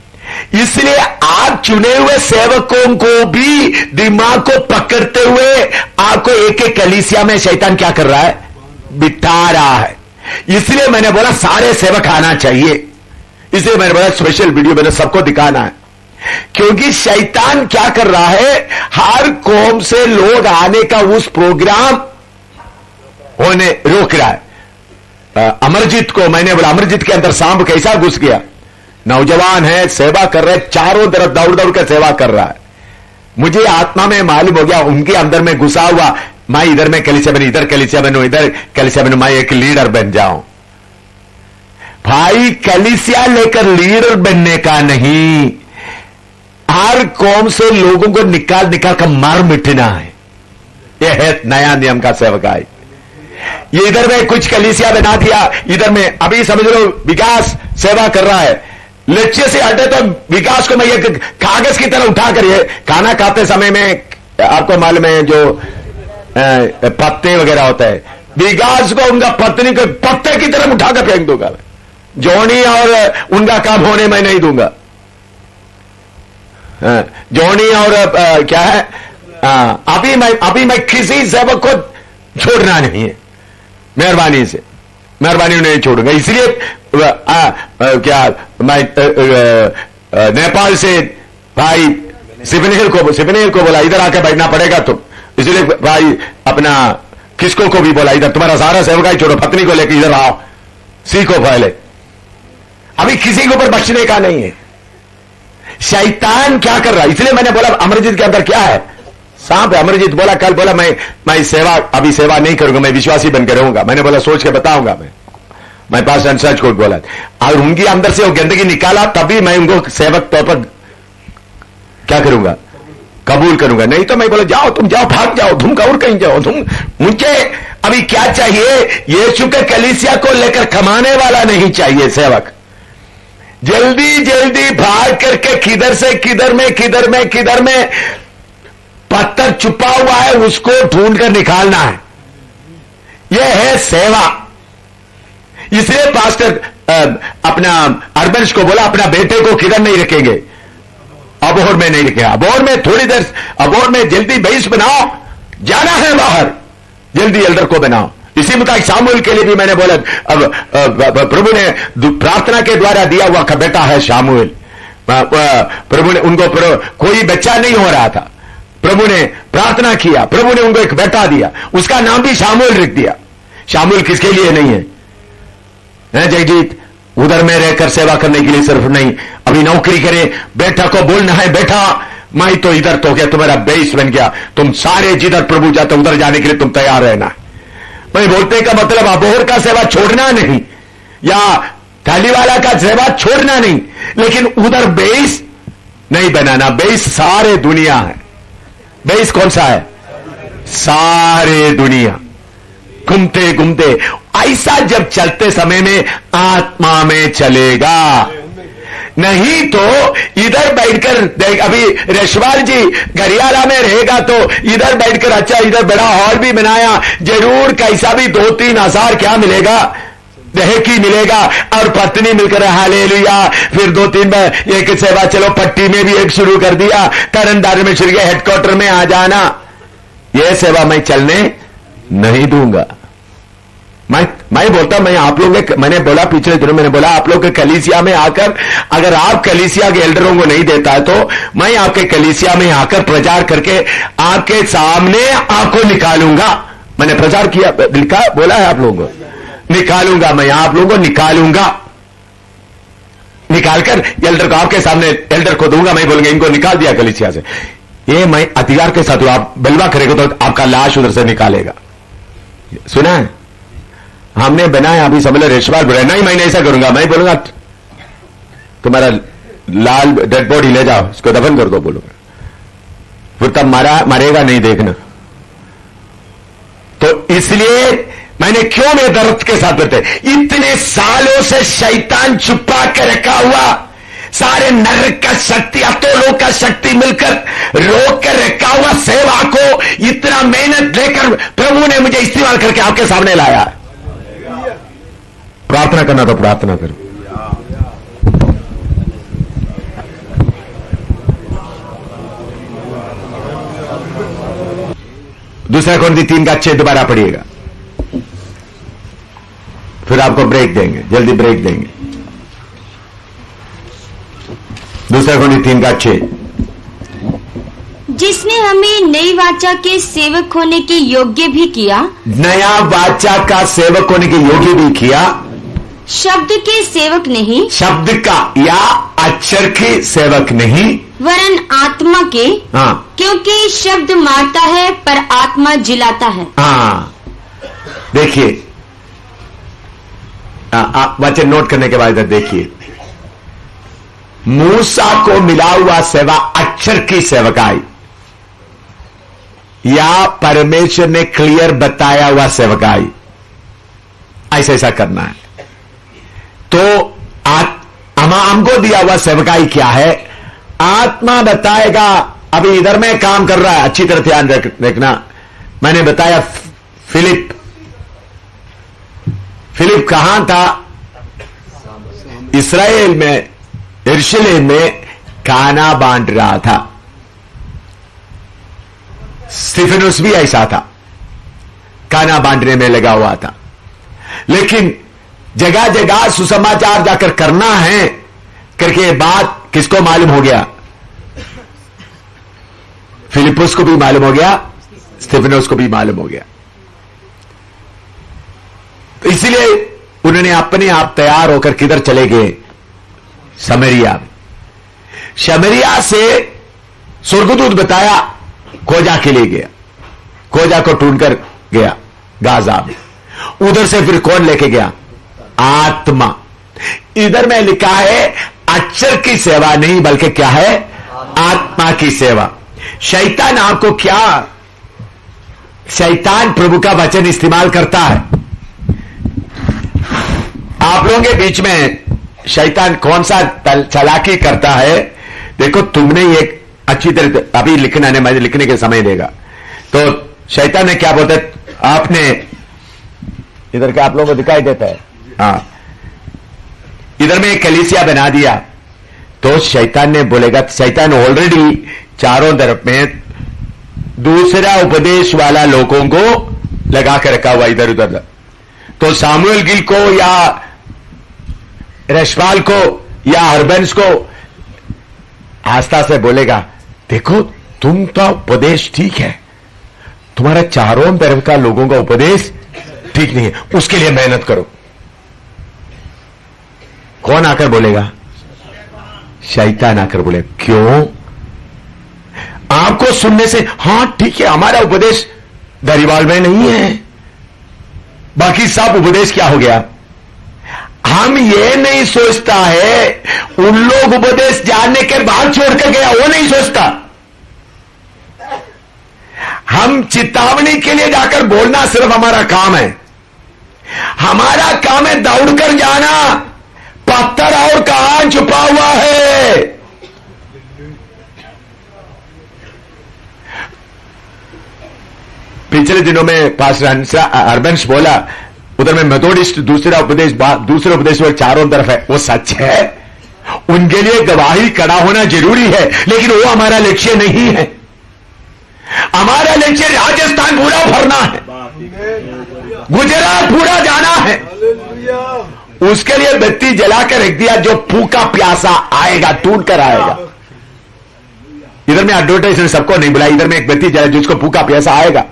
इसलिए आप चुने हुए सेवकों को भी दिमाग को पकड़ते हुए आपको एक एक कलीसिया में शैतान क्या कर रहा है? बिठा रहा है। इसलिए मैंने बोला सारे सेवक आना चाहिए। इसलिए मैंने बोला स्पेशल वीडियो मैंने सबको दिखाना है, क्योंकि शैतान क्या कर रहा है? हर कौम से लोग आने का उस प्रोग्राम होने रोक रहा है। अमरजीत को मैंने बोला, अमरजीत के अंदर सांप कैसा घुस गया? नौजवान है, सेवा कर रहे, चारों तरफ दौड़ दौड़ कर सेवा कर रहा है। मुझे आत्मा में मालूम हो गया उनके अंदर में घुसा हुआ, मैं इधर में कलीसिया बनूं, इधर कलीसिया बनूं, इधर कलीसिया बनूं, मैं एक लीडर बन जाऊं। भाई कलीसिया लेकर लीडर बनने का नहीं, हर कौम से लोगों को निकाल निकाल कर मार मिटना है। यह है नया नियम का सेवकाई। ये इधर में कुछ कलीसिया बना दिया, इधर में अभी समझ लो विकास सेवा कर रहा है, लक्ष्य से हटे तो विकास को मैं एक कागज की तरह उठाकर, ये खाना खाते समय में आपको मालूम है जो पत्ते वगैरह होता है, विकास को उनका पत्नी को पत्ते की तरह उठाकर फेंक दूंगा। जोनी और उनका काम होने मैं नहीं दूंगा। जोनी और क्या है, अभी मैं किसी सेवक को छोड़ना नहीं है, मेहरबानी नहीं छोड़ूंगा। इसलिए क्या मैं नेपाल से भाई सिपनेल को बोला इधर आकर बैठना पड़ेगा तुम, इसलिए भाई अपना किसको को भी बोला इधर तुम्हारा सारा सेवकाई छोड़ो, पत्नी को लेकर इधर आओ, सीखो पहले। अभी किसी के ऊपर बचने का नहीं है। शैतान क्या कर रहा है? इसलिए मैंने बोला अमरजीत के अंदर क्या है? सांप है। अमरजीत बोला, कल बोला मैं सेवा अभी सेवा नहीं करूंगा, मैं विश्वासी बनकर रहूंगा। मैंने बोला सोच के बताऊंगा। मैं पास सच को बोला, और उनके अंदर से वो गंदगी निकाला, तभी मैं उनको सेवक तौर पर क्या करूंगा? कबूल करूंगा। नहीं तो मैं बोला जाओ तुम जाओ, भाग जाओ, तुम और कहीं जाओ तुम। मुझे अभी क्या चाहिए? यीशु के कलीसिया को लेकर कमाने वाला नहीं चाहिए सेवक। जल्दी जल्दी भाग करके किधर से किधर में पत्थर छुपा हुआ है उसको ढूंढ कर निकालना है। यह है सेवा। इसलिए पास्टर अपना अर्बन्स को बोला अपना बेटे को किधर नहीं रखेंगे? अबोहर में नहीं रखेगा। अबोहर में थोड़ी देर, अबोहर में जल्दी भैंस बनाओ, जाना है बाहर, जल्दी एल्डर को बनाओ। इसी मुताबिक शामुएल के लिए भी मैंने बोला, अब प्रभु ने प्रार्थना के द्वारा दिया हुआ बेटा है शामुएल। प्रभु ने उनको कोई बच्चा नहीं हो रहा था, प्रभु ने प्रार्थना किया, प्रभु ने उनको एक बेटा दिया, उसका नाम भी शामुएल रख दिया। शामुएल किसके लिए नहीं है जगजीत? उधर में रहकर सेवा करने के लिए सिर्फ नहीं, अभी नौकरी करे, बेटा को बोलना है बेटा मैं तो इधर तो गया, तुम्हारा बेस बन गया, तुम सारे जिधर प्रभु जाते उधर जाने के लिए तुम तैयार रहना। मैं बोलते का मतलब अबोहर का सेवा छोड़ना नहीं या थाली वाला का सेवा छोड़ना नहीं, लेकिन उधर बेस नहीं बनाना। बेस सारे दुनिया है। बेस कौन सा है? सारे दुनिया। घूमते घूमते ऐसा जब चलते समय में आत्मा में चलेगा, नहीं तो इधर बैठकर देख, अभी रेशवाल जी गरियाला में रहेगा तो इधर बैठकर अच्छा इधर बड़ा हॉल भी बनाया, जरूर कैसा भी 2-3 हजार क्या मिलेगा, दहेकी मिलेगा और पत्नी मिलकर हालेलुया। फिर 2-3 बार एक सेवा, चलो पट्टी में भी एक शुरू कर दिया, तरनदार में शुरू किया, हेडक्वार्टर में आ जाना। यह सेवा मैं चलने नहीं दूंगा। मैं बोलता, मैं आप लोग मैंने बोला पिछले दिनों, मैंने बोला आप लोग के कलीसिया में आकर अगर आप कलीसिया के एल्डरों को नहीं देता है तो मैं आपके कलीसिया में आकर प्रचार करके आपके सामने आपको निकालूंगा। मैंने प्रचार किया, लिखा, बोला है आप लोगों को, निकालूंगा मैं आप लोगों को, निकालूंगा, निकालकर एल्डर को आपके सामने एल्डर को दूंगा। मैं बोलूंगा इनको निकाल दिया कलीसिया से, ये मैं अधिकार के साथ, आप बलवा करेगा तो आपका लाश उधर से निकालेगा। सुना है? हमने बनाया, अभी समझ लो रेशवाल बोले नहीं मैं ऐसा करूंगा, मैं बोलूंगा तुम्हारा लाल डेड बॉडी ले जाओ, इसको दफन कर दो बोलूंगा, फिर तब मरेगा नहीं देखना। तो इसलिए मैंने क्यों मैं दर्द के साथ बताया, इतने सालों से शैतान छुपा के रखा हुआ सारे नरक का शक्ति, अतोलों का शक्ति मिलकर रोक कर रखा हुआ सेवा को इतना मेहनत लेकर प्रभु ने मुझे इस्तेमाल करके आपके सामने लाया। प्रार्थना करना तो प्रार्थना करो। दूसरा कौंती 3 का 6 दोबारा पढ़िएगा, फिर आपको ब्रेक देंगे, जल्दी ब्रेक देंगे। दूसरा कौंती 3 का 6। जिसने हमें नई वाचा के सेवक होने के योग्य भी किया, नया वाचा का सेवक होने के योग्य भी किया, शब्द के सेवक नहीं, शब्द का या अक्षर के सेवक नहीं, वरन आत्मा के। हाँ, क्योंकि शब्द मारता है पर आत्मा जिलाता है। हाँ, देखिए वचन नोट करने के बाद देखिए, मूसा को मिला हुआ सेवा अक्षर की सेवकाई या परमेश्वर ने क्लियर बताया हुआ सेवकाई, ऐसा ऐसा करना है। तो हमको दिया हुआ सेवकाई क्या है? आत्मा बताएगा। अभी इधर में काम कर रहा है, अच्छी तरह ध्यान रखना। मैंने बताया फिलिप कहां था? इस्राएल में, यरूशलेम में खाना बांट रहा था। स्टीफनुस भी ऐसा था, खाना बांटने में लगा हुआ था। लेकिन जगह जगह सुसमाचार जाकर करना है करके बात किसको मालूम हो गया? फिलिपुस को भी मालूम हो गया, स्टीफनुस को भी मालूम हो गया। तो इसलिए उन्होंने अपने आप तैयार होकर किधर चले गए? समरिया। समरिया से स्वर्गदूत बताया खोजा के लिए गया, खोजा को ढूंढकर गया गाजा में। उधर से फिर कौन लेके गया? आत्मा। इधर में लिखा है अक्षर की सेवा नहीं, बल्कि क्या है? आत्मा की सेवा। शैतान आपको क्या, शैतान प्रभु का वचन इस्तेमाल करता है। आप लोगों के बीच में शैतान कौन सा चालाकी करता है? देखो, तुमने एक अच्छी तरह अभी लिखना है, मुझे लिखने के समय देगा। तो शैतान ने क्या बोलता है? आपने इधर क्या आप लोगों को दिखाई देता है? हाँ, इधर में एक कलीसिया बना दिया तो शैतान ने बोलेगा, शैतान ऑलरेडी चारों तरफ में दूसरा उपदेश वाला लोगों को लगा के रखा हुआ इधर उधर। तो सामुएल गिल को या रशपाल को या हरबंस को आस्था से बोलेगा, देखो तुम तो उपदेश ठीक है, तुम्हारा चारों तरफ का लोगों का उपदेश ठीक नहीं है, उसके लिए मेहनत करो। कौन आकर बोलेगा? शैतान आकर बोले। क्यों? आपको सुनने से हां ठीक है, हमारा उपदेश दरिवाल में नहीं है, बाकी सब उपदेश क्या हो गया? हम ये नहीं सोचता है उन लोग उपदेश जानने के बाद छोड़कर गया, वो नहीं सोचता। हम चेतावनी के लिए जाकर बोलना सिर्फ हमारा काम है। हमारा काम है दौड़कर जाना, पत्थर और कहां छुपा हुआ है। पिछले दिनों में पास्टर हरबंस बोला, उधर में मेथोडिस्ट दूसरे उपदेश और चारों तरफ है, वो सच है, उनके लिए गवाही खड़ा होना जरूरी है, लेकिन वो हमारा लक्ष्य नहीं है। हमारा लक्ष्य राजस्थान पूरा भरना है, गुजरात पूरा जाना है। उसके लिए बत्ती जलाकर रख दिया, जो भूखा प्यासा आएगा ढूंढ कर आएगा। इधर में एडवर्टाइजमेंट सबको नहीं बुलाया, इधर में एक बत्ती जला जिसको भूखा प्यासा आएगा।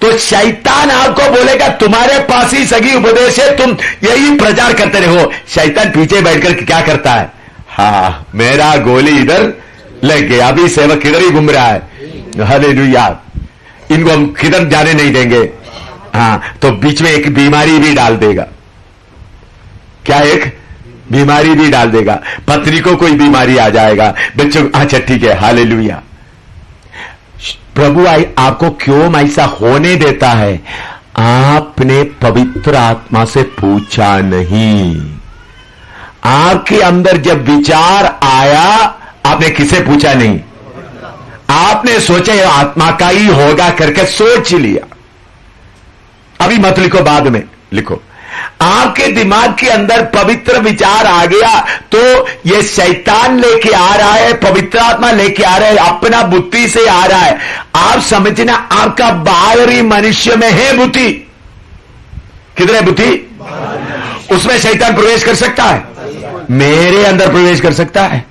तो शैतान आपको बोलेगा तुम्हारे पास ही सही उपदेश है, तुम यही प्रचार करते रहो। शैतान पीछे बैठकर क्या करता है? हाँ, मेरा गोली इधर लग गया, अभी सेवक किधर ही घूम रहा है, हालेलुया, इनको हम किधर जाने नहीं देंगे। हाँ, तो बीच में एक बीमारी भी डाल देगा। क्या? एक बीमारी भी डाल देगा, पत्नी को कोई बीमारी आ जाएगा, बच्चों, अच्छा ठीक है, हालेलुया। प्रभु आपको क्यों ऐसा होने देता है? आपने पवित्र आत्मा से पूछा नहीं। आपके अंदर जब विचार आया, आपने किसे पूछा नहीं, आपने सोचा ये आत्मा का ही होगा करके सोच लिया। अभी मत लिखो, बाद में लिखो। आपके दिमाग के अंदर पवित्र विचार आ गया तो ये शैतान लेके आ रहा है, पवित्र आत्मा लेके आ रहा है, अपना बुद्धि से आ रहा है। आप समझना, आपका बाहरी मनुष्य में है बुद्धि। किधर है बुद्धि? उसमें शैतान प्रवेश कर सकता है, मेरे अंदर प्रवेश कर सकता है,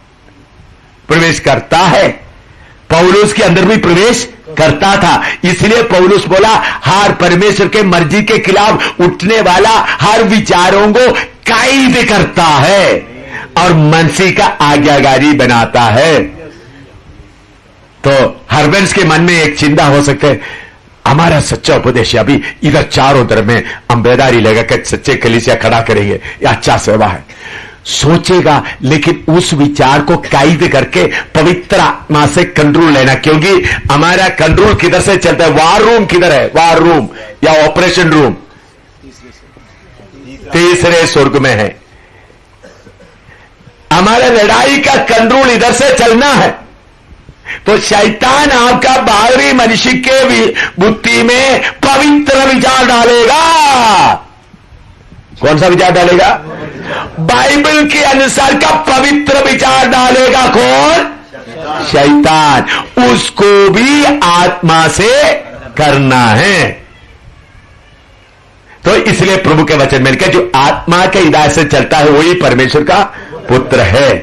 प्रवेश करता है। पौलुस के अंदर भी प्रवेश करता था। इसलिए पौलुस बोला, हर परमेश्वर के मर्जी के खिलाफ उठने वाला हर विचारों को कैद करता है और मनसी का आज्ञाकारी बनाता है। तो हरबंस के मन में एक चिंता हो सकता है, हमारा सच्चा उपदेश है, अभी इधर चारों तरफ में हम बेदारी लगाकर सच्चे कलीसिया खड़ा करेंगे, यह अच्छा सेवा है, सोचेगा। लेकिन उस विचार को कैद करके पवित्र आत्मा से कंट्रोल लेना, क्योंकि हमारा कंट्रोल किधर से चलता है? वार रूम किधर है? वार रूम या ऑपरेशन रूम तीसरे स्वर्ग में है। हमारा लड़ाई का कंट्रोल इधर से चलना है। तो शैतान आपका बाहरी मनुष्य के बुद्धि में पवित्र विचार डालेगा। कौन सा विचार डालेगा? बाइबल के अनुसार का पवित्र विचार डालेगा। कौन? शैतान। उसको भी आत्मा से करना है। तो इसलिए प्रभु के वचन में लिखा, जो आत्मा के हिदायत से चलता है वही परमेश्वर का पुत्र है।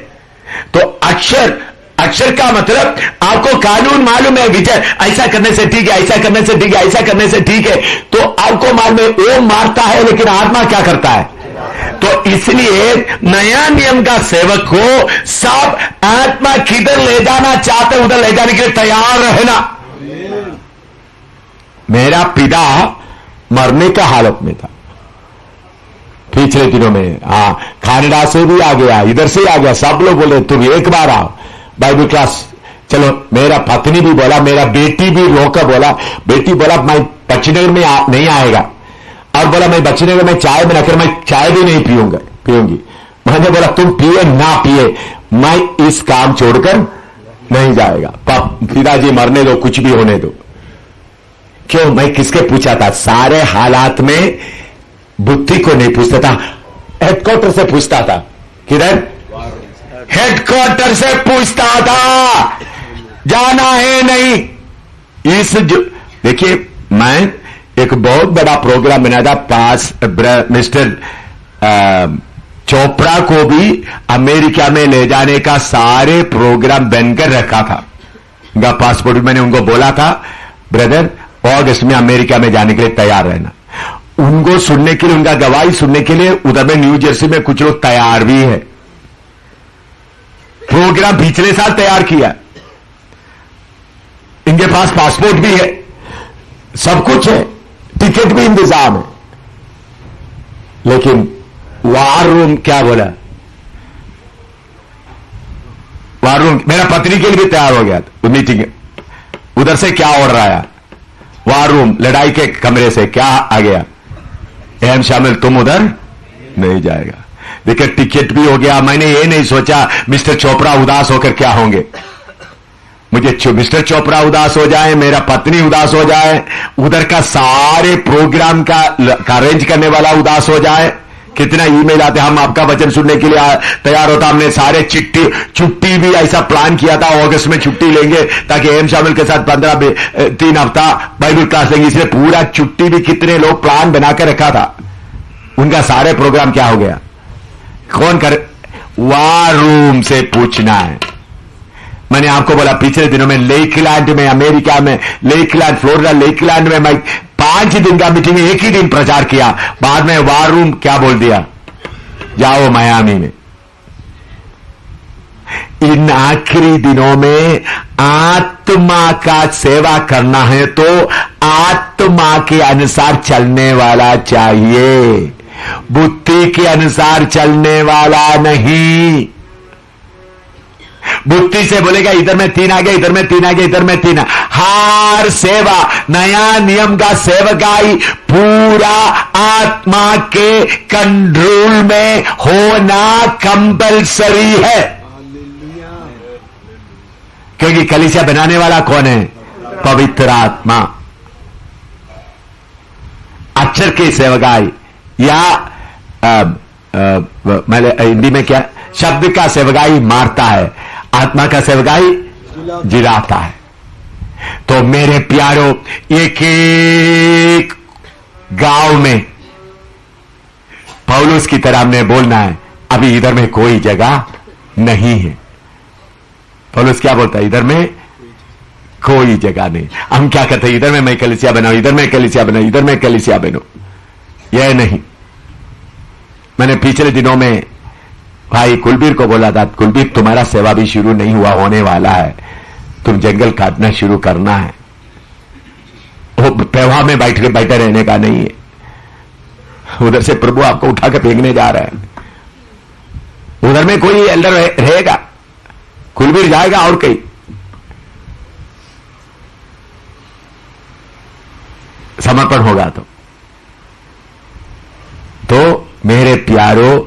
तो अक्षर का मतलब आपको कानून मालूम है, विचार ऐसा करने से ठीक है, ऐसा करने से ठीक है, ऐसा करने से ठीक है, तो आपको मालूम है वो मारता है, लेकिन आत्मा क्या करता है? तो इसलिए नया नियम का सेवक को सब आत्मा किधर ले जाना चाहते उधर ले जाने के लिए तैयार रहना। मेरा पिता मरने का हालत में था पिछले दिनों में, कनाडा से भी आ गया, इधर से आ गया, सब लोग बोले तुम एक बार आओ बाइबल क्लास। चलो, मेरा पत्नी भी बोला, मेरा बेटी भी रोकर बोला, बेटी बोला मैं बचने में नहीं आएगा, और बोला मैं बचने में चाय बनाकर मैं चाय भी नहीं पीऊंगी। मैंने बोला तुम पिए ना पिए, मैं इस काम छोड़कर नहीं जाएगा। पिताजी मरने दो, कुछ भी होने दो। क्यों? मैं किसके पूछा था? सारे हालात में बुद्धि को नहीं पूछता था, हेडक्वार्टर से पूछता था। किधर? हेडक्वार्टर से पूछता था, जाना है नहीं। देखिए, मैं एक बहुत बड़ा प्रोग्राम बना था। मिस्टर चोपड़ा को भी अमेरिका में ले जाने का सारे प्रोग्राम बनकर रखा था। उनका पासपोर्ट, मैंने उनको बोला था ब्रदर अगस्त में अमेरिका में जाने के लिए तैयार रहना। उनको सुनने के लिए, उनका गवाही सुनने के लिए उधर में न्यू जर्सी में कुछ लोग तैयार भी है। प्रोग्राम पिछले साल तैयार किया, इनके पास पासपोर्ट भी है, सब कुछ है, टिकट भी इंतजाम है, लेकिन वार रूम क्या बोला? वार रूम मेरा पत्नी के लिए भी तैयार हो गया था मीटिंग। उधर से क्या ओढ़ रहा है? वार रूम, लड़ाई के कमरे से क्या आ गया? एम शामिल तुम उधर नहीं जाएगा। देखिए टिकट भी हो गया। मैंने ये नहीं सोचा मिस्टर चोपड़ा उदास होकर क्या होंगे। मुझे मिस्टर चोपड़ा उदास हो जाए, मेरा पत्नी उदास हो जाए, उधर का सारे प्रोग्राम का अरेंज करने वाला उदास हो जाए। कितना ईमेल आते, हम आपका वचन सुनने के लिए तैयार होता। हमने सारे छुट्टी भी ऐसा प्लान किया था, अगस्त में छुट्टी लेंगे ताकि एम शामिल के साथ 3 हफ्ता बाइबल क्लास लेंगे, इसलिए पूरा छुट्टी भी कितने लोग प्लान बनाकर रखा था। उनका सारे प्रोग्राम क्या हो गया? कौन कर? वार रूम से पूछना है। मैंने आपको बोला पिछले दिनों में लेकलैंड में, अमेरिका में, लेकलैंड फ्लोरिडा लेकलैंड में मैं 5 दिन का मीटिंग में एक ही दिन प्रचार किया। बाद में वार रूम क्या बोल दिया? जाओ मियामी में। इन आखिरी दिनों में आत्मा का सेवा करना है तो आत्मा के अनुसार चलने वाला चाहिए, बुद्धि के अनुसार चलने वाला नहीं। बुद्धि से बोलेगा इधर में 3 आ गया, इधर में 3 आ गया, इधर में 3 आ। हर सेवा नया नियम का सेवकाई पूरा आत्मा के कंट्रोल में होना कंपलसरी है, क्योंकि कलीसिया बनाने वाला कौन है? पवित्र आत्मा। अक्षर की सेवकाई या हिंदी में क्या, शब्द का सेवकाई मारता है, आत्मा का सेवकाई जिलाता है। तो मेरे प्यारो, एक गांव में पौलुस की तरह हमने बोलना है, अभी इधर में कोई जगह नहीं है। पौलुस क्या बोलता है? इधर में कोई जगह नहीं। हम क्या कहते हैं? इधर में मैं कलीसिया बनाऊं, इधर में कलीसिया बनाऊं, इधर में कलीसिया बनाऊं। यह नहीं। मैंने पिछले दिनों में भाई कुलबीर को बोला था, कुलबीर तुम्हारा सेवा भी शुरू नहीं हुआ, होने वाला है, तुम जंगल काटना शुरू करना है। वो प्रवाह में बैठे रहने का नहीं है। उधर से प्रभु आपको उठा के फेंकने जा रहा है। उधर में कोई एल्डर रहेगा, कुलबीर जाएगा और कहीं। समर्पण होगा तो मेरे प्यारो,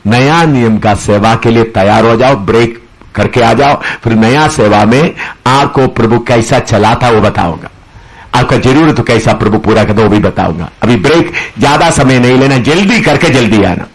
नया नियम का सेवा के लिए तैयार हो जाओ, ब्रेक करके आ जाओ, फिर नया सेवा में आपको प्रभु कैसा चलाता वो बताऊंगा, आपका जरूरत तो कैसा प्रभु पूरा करता वो भी बताऊंगा। अभी ब्रेक, ज्यादा समय नहीं लेना, जल्दी करके जल्दी आना।